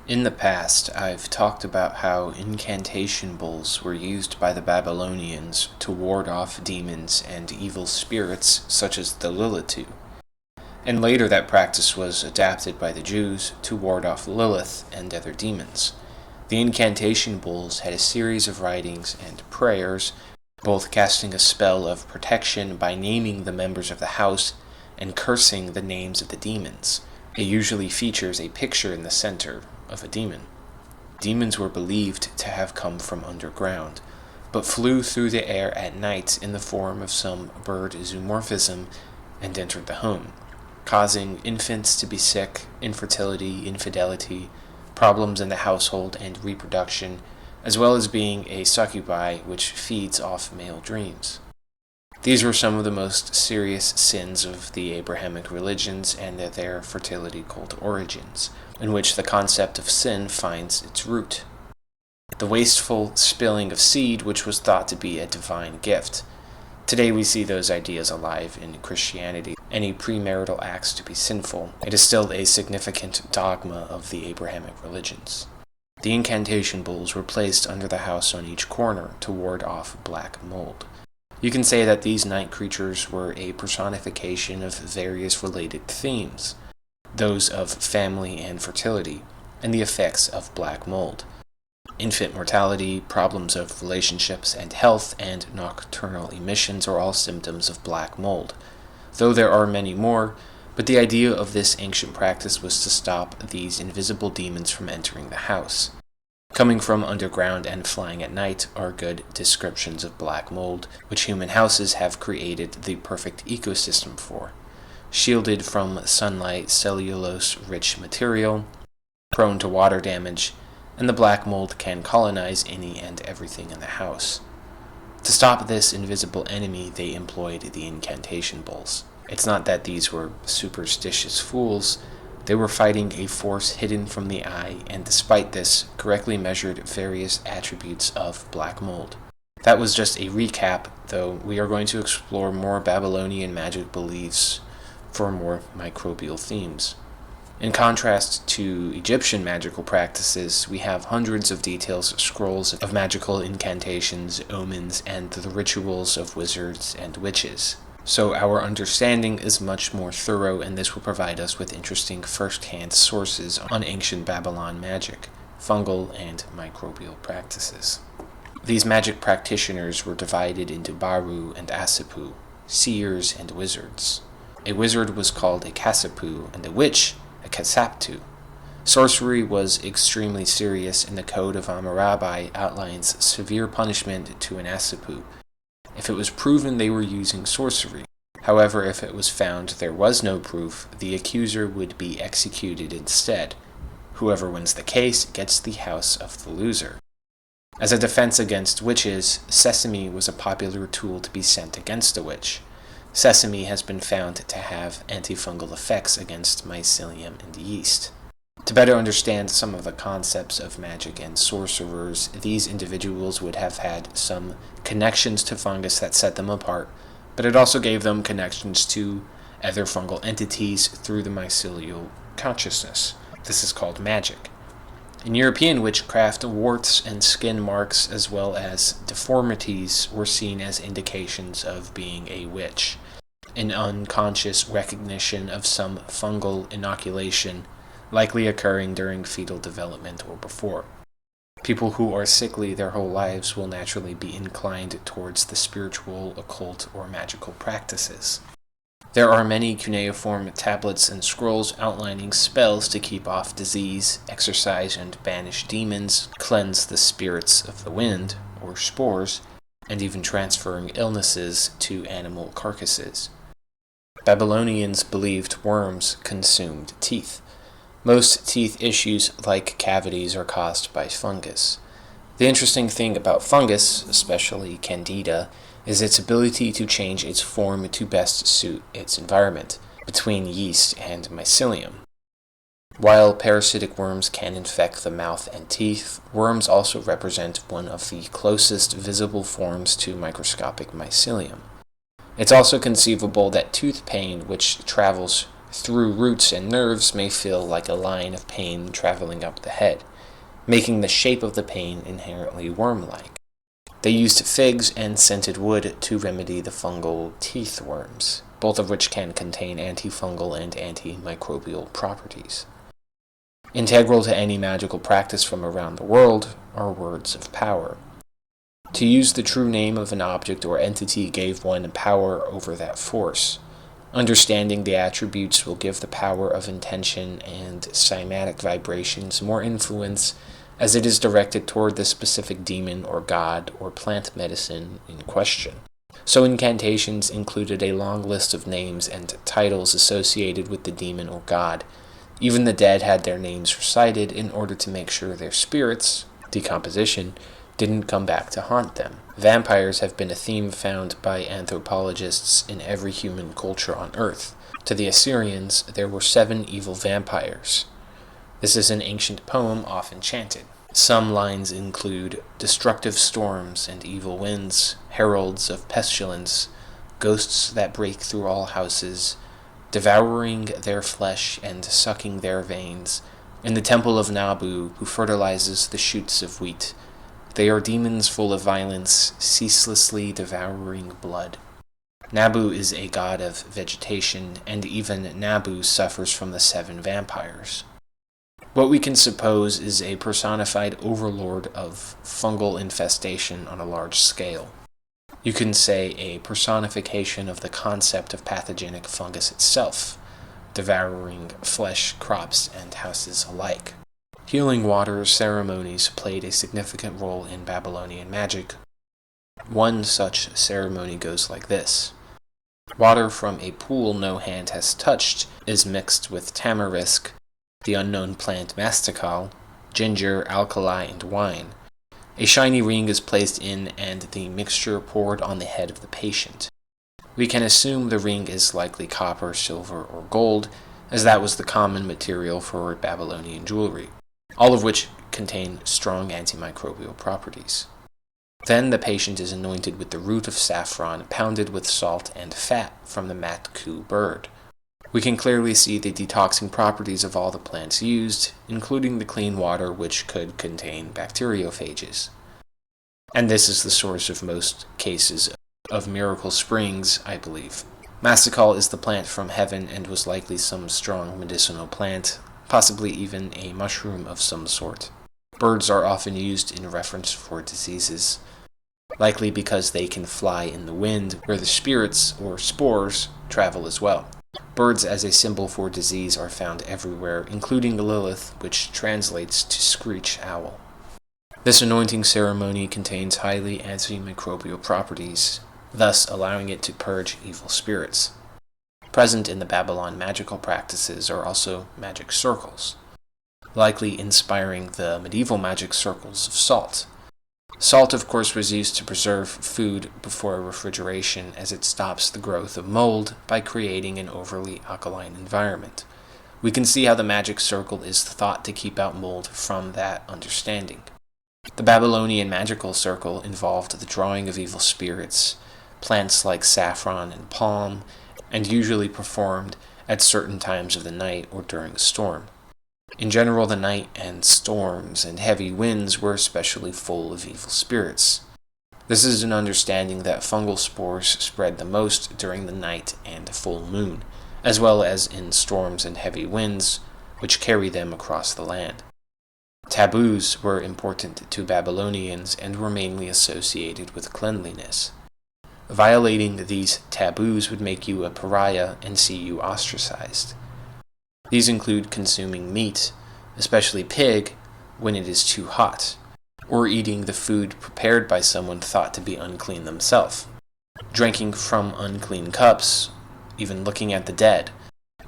In the past, I've talked about how incantation bowls were used by the Babylonians to ward off demons and evil spirits such as the Lilitu, and later that practice was adapted by the Jews to ward off Lilith and other demons. The incantation bowls had a series of writings and prayers, both casting a spell of protection by naming the members of the house and cursing the names of the demons. It usually features a picture in the center of a demon. Demons were believed to have come from underground, but flew through the air at night in the form of some bird zoomorphism and entered the home, causing infants to be sick, infertility, infidelity, problems in the household and reproduction, as well as being a succubi which feeds off male dreams. These were some of the most serious sins of the Abrahamic religions and their fertility cult origins, in which the concept of sin finds its root. The wasteful spilling of seed, which was thought to be a divine gift. Today we see those ideas alive in Christianity. Any premarital acts to be sinful. It is still a significant dogma of the Abrahamic religions. The incantation bowls were placed under the house on each corner to ward off black mold. You can say that these night creatures were a personification of various related themes, those of family and fertility, and the effects of black mold. Infant mortality, problems of relationships and health, and nocturnal emissions are all symptoms of black mold, though there are many more, but the idea of this ancient practice was to stop these invisible demons from entering the house. Coming from underground and flying at night are good descriptions of black mold, which human houses have created the perfect ecosystem for. Shielded from sunlight, cellulose-rich material, prone to water damage, and the black mold can colonize any and everything in the house. To stop this invisible enemy, they employed the incantation bowls. It's not that these were superstitious fools. They were fighting a force hidden from the eye, and despite this, correctly measured various attributes of black mold. That was just a recap, though we are going to explore more Babylonian magic beliefs for more microbial themes. In contrast to Egyptian magical practices, we have hundreds of details, scrolls of magical incantations, omens, and the rituals of wizards and witches. So our understanding is much more thorough, and this will provide us with interesting first-hand sources on ancient Babylon magic, fungal and microbial practices. These magic practitioners were divided into Baru and Asipu, seers and wizards. A wizard was called a Kasapu, and a witch a Kasaptu. Sorcery was extremely serious, and the Code of Hammurabi outlines severe punishment to an Asipu if it was proven they were using sorcery. However, if it was found there was no proof, the accuser would be executed instead. Whoever wins the case gets the house of the loser. As a defense against witches, sesame was a popular tool to be sent against a witch. Sesame has been found to have antifungal effects against mycelium and yeast. To better understand some of the concepts of magic and sorcerers, these individuals would have had some connections to fungus that set them apart, but it also gave them connections to other fungal entities through the mycelial consciousness. This is called magic. In European witchcraft, warts and skin marks as well as deformities were seen as indications of being a witch. An unconscious recognition of some fungal inoculation likely occurring during fetal development or before. People who are sickly their whole lives will naturally be inclined towards the spiritual, occult, or magical practices. There are many cuneiform tablets and scrolls outlining spells to keep off disease, exorcise and banish demons, cleanse the spirits of the wind, or spores, and even transferring illnesses to animal carcasses. Babylonians believed worms consumed teeth. Most teeth issues, like cavities, are caused by fungus. The interesting thing about fungus, especially Candida, is its ability to change its form to best suit its environment, between yeast and mycelium. While parasitic worms can infect the mouth and teeth, worms also represent one of the closest visible forms to microscopic mycelium. It's also conceivable that tooth pain, which travels through roots and nerves may feel like a line of pain traveling up the head, making the shape of the pain inherently worm-like. They used figs and scented wood to remedy the fungal teeth worms, both of which can contain antifungal and antimicrobial properties. Integral to any magical practice from around the world are words of power. To use the true name of an object or entity gave one power over that force. Understanding the attributes will give the power of intention and cymatic vibrations more influence, as it is directed toward the specific demon or god or plant medicine in question. So incantations included a long list of names and titles associated with the demon or god. Even the dead had their names recited in order to make sure their spirits, decomposition, didn't come back to haunt them. Vampires have been a theme found by anthropologists in every human culture on Earth. To the Assyrians, there were 7 evil vampires. This is an ancient poem often chanted. Some lines include destructive storms and evil winds, heralds of pestilence, ghosts that break through all houses, devouring their flesh and sucking their veins. In the temple of Nabu, who fertilizes the shoots of wheat, they are demons full of violence, ceaselessly devouring blood. Nabu is a god of vegetation, and even Nabu suffers from the 7 vampires. What we can suppose is a personified overlord of fungal infestation on a large scale. You can say a personification of the concept of pathogenic fungus itself, devouring flesh, crops, and houses alike. Healing water ceremonies played a significant role in Babylonian magic. One such ceremony goes like this. Water from a pool no hand has touched is mixed with tamarisk, the unknown plant mastical, ginger, alkali, and wine. A shiny ring is placed in and the mixture poured on the head of the patient. We can assume the ring is likely copper, silver, or gold, as that was the common material for Babylonian jewelry, all of which contain strong antimicrobial properties. Then the patient is anointed with the root of saffron pounded with salt and fat from the matku bird. We can clearly see the detoxing properties of all the plants used, including the clean water which could contain bacteriophages. And this is the source of most cases of miracle springs, I believe. Mastical is the plant from heaven and was likely some strong medicinal plant, possibly even a mushroom of some sort. Birds are often used in reference for diseases, likely because they can fly in the wind, where the spirits, or spores, travel as well. Birds as a symbol for disease are found everywhere, including Lilith, which translates to screech owl. This anointing ceremony contains highly antimicrobial properties, thus allowing it to purge evil spirits. Present in the Babylon magical practices are also magic circles, likely inspiring the medieval magic circles of salt. Salt, of course, was used to preserve food before refrigeration, as it stops the growth of mold by creating an overly alkaline environment. We can see how the magic circle is thought to keep out mold from that understanding. The Babylonian magical circle involved the drawing of evil spirits, plants like saffron and palm, and usually performed at certain times of the night or during a storm. In general, the night and storms and heavy winds were especially full of evil spirits. This is an understanding that fungal spores spread the most during the night and full moon, as well as in storms and heavy winds, which carry them across the land. Taboos were important to Babylonians and were mainly associated with cleanliness. Violating these taboos would make you a pariah and see you ostracized. These include consuming meat, especially pig, when it is too hot, or eating the food prepared by someone thought to be unclean themselves, drinking from unclean cups, even looking at the dead.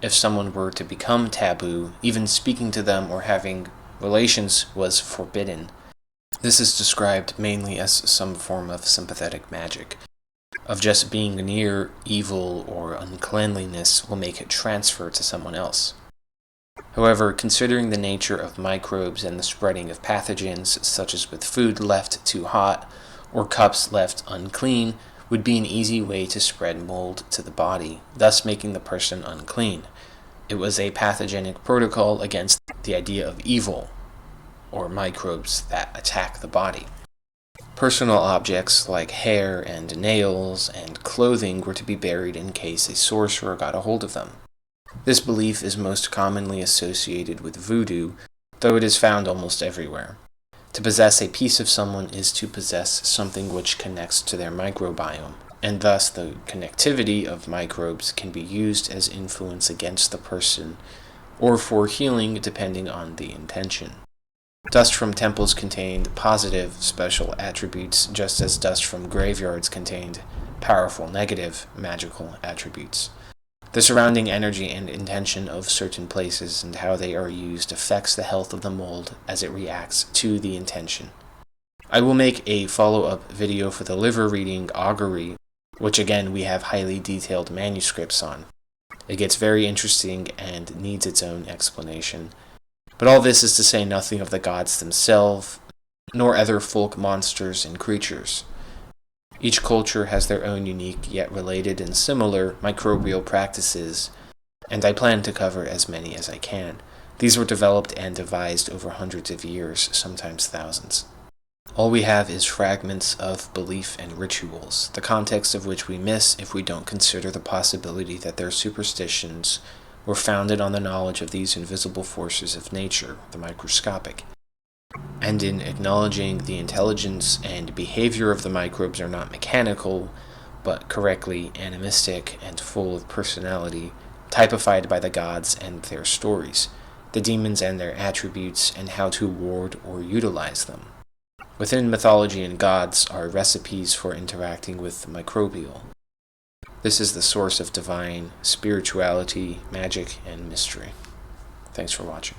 If someone were to become taboo, even speaking to them or having relations was forbidden. This is described mainly as some form of sympathetic magic, of just being near evil or uncleanliness will make it transfer to someone else. However, considering the nature of microbes and the spreading of pathogens, such as with food left too hot or cups left unclean, would be an easy way to spread mold to the body, thus making the person unclean. It was a pathogenic protocol against the idea of evil, or microbes that attack the body. Personal objects like hair and nails and clothing were to be buried in case a sorcerer got a hold of them. This belief is most commonly associated with voodoo, though it is found almost everywhere. To possess a piece of someone is to possess something which connects to their microbiome, and thus the connectivity of microbes can be used as influence against the person or for healing depending on the intention. Dust from temples contained positive special attributes, just as dust from graveyards contained powerful negative magical attributes. The surrounding energy and intention of certain places and how they are used affects the health of the mold as it reacts to the intention. I will make a follow-up video for the liver reading augury, which again we have highly detailed manuscripts on. It gets very interesting and needs its own explanation. But all this is to say nothing of the gods themselves, nor other folk monsters and creatures. Each culture has their own unique yet related and similar microbial practices, and I plan to cover as many as I can. These were developed and devised over hundreds of years, sometimes thousands. All we have is fragments of belief and rituals, the context of which we miss if we don't consider the possibility that their superstitions were founded on the knowledge of these invisible forces of nature, the microscopic. And in acknowledging the intelligence and behavior of the microbes are not mechanical, but correctly animistic and full of personality, typified by the gods and their stories, the demons and their attributes, and how to ward or utilize them. Within mythology and gods are recipes for interacting with the microbial. This is the source of divine spirituality, magic, and mystery. Thanks for watching.